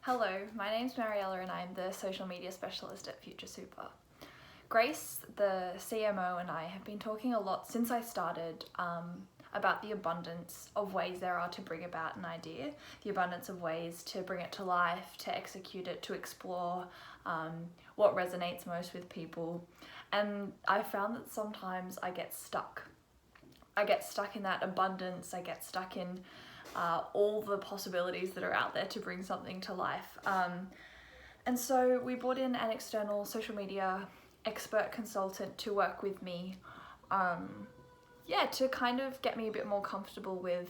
Hello, my name's Mariella and I'm the social media specialist at Future Super. Grace, the CMO, and I have been talking a lot since I started about the abundance of ways there are to bring about an idea, the abundance of ways to bring it to life, to execute it, to explore what resonates most with people. And I found that sometimes I get stuck. I get stuck in that abundance, I get stuck in all the possibilities that are out there to bring something to life. And so we brought in an external social media expert consultant to work with me, to kind of get me a bit more comfortable with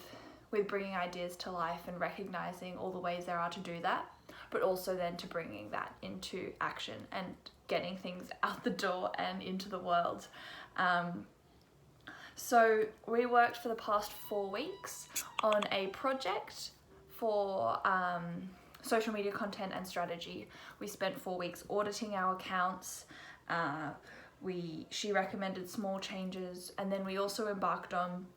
bringing ideas to life and recognizing all the ways there are to do that, but also then to bringing that into action and getting things out the door and into the world. So we worked for the past 4 weeks on a project for social media content and strategy. We spent 4 weeks auditing our accounts. She recommended small changes, and then we also embarked on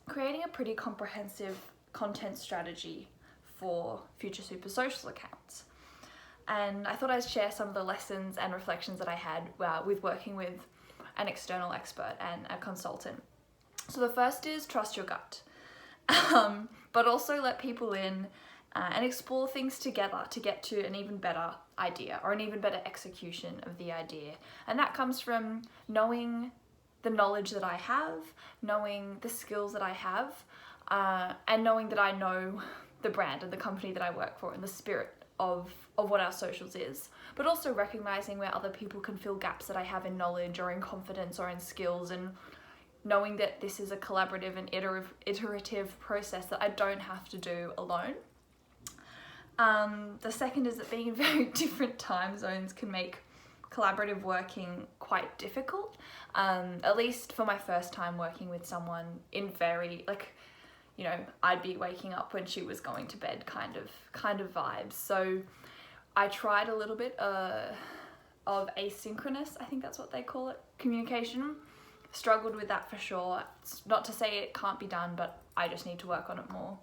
creating a pretty comprehensive content strategy for Future Super social accounts. And I thought I'd share some of the lessons and reflections that I had with working with an external expert and a consultant. So the first is trust your gut, but also let people in and explore things together to get to an even better idea or an even better execution of the idea. And that comes from knowing the knowledge that I have, knowing the skills that I have, and knowing that I know the brand and the company that I work for and the spirit of what our socials is, but also recognizing where other people can fill gaps that I have in knowledge or in confidence or in skills, and knowing that this is a collaborative and iterative process that I don't have to do alone. The second is that being in very different time zones can make collaborative working quite difficult, at least for my first time working with someone in very, I'd be waking up when she was going to bed kind of vibes. So I tried a little bit of asynchronous, I think that's what they call it, communication. Struggled with that for sure. It's not to say it can't be done, but I just need to work on it more.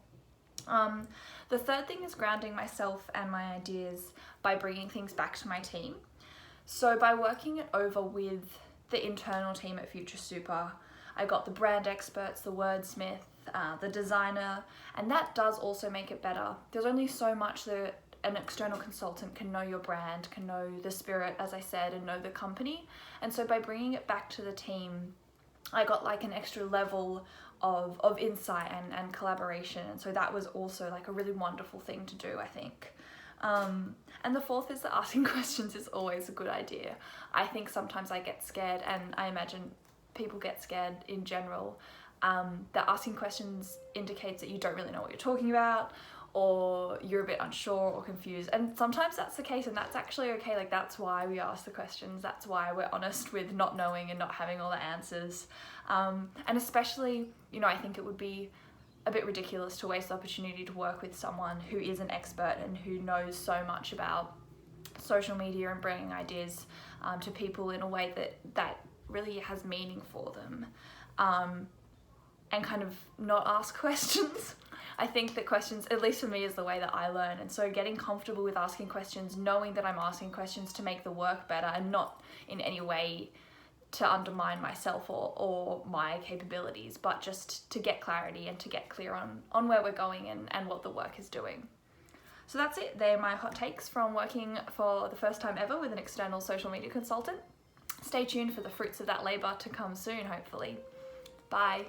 The third thing is grounding myself and my ideas by bringing things back to my team. So by working it over with the internal team at Future Super, I got the brand experts, the wordsmith, the designer, and that does also make it better. There's only so much that an external consultant can know your brand, can know the spirit, as I said, and know the company. And so by bringing it back to the team, I got like an extra level of insight and collaboration. And so that was also like a really wonderful thing to do, I think. And the fourth is that asking questions is always a good idea. I think sometimes I get scared, and I imagine people get scared in general, that asking questions indicates that you don't really know what you're talking about, or you're a bit unsure or confused. And sometimes that's the case, and that's actually okay. Like, that's why we ask the questions. That's why we're honest with not knowing and not having all the answers. And especially, I think it would be a bit ridiculous to waste the opportunity to work with someone who is an expert and who knows so much about social media and bringing ideas to people in a way that really has meaning for them, and kind of not ask questions. I think that questions, at least for me, is the way that I learn. And so getting comfortable with asking questions, knowing that I'm asking questions to make the work better and not in any way to undermine myself or my capabilities, but just to get clarity and to get clear on where we're going and what the work is doing. So that's it. They're my hot takes from working for the first time ever with an external social media consultant. Stay tuned for the fruits of that labor to come soon, hopefully. Bye.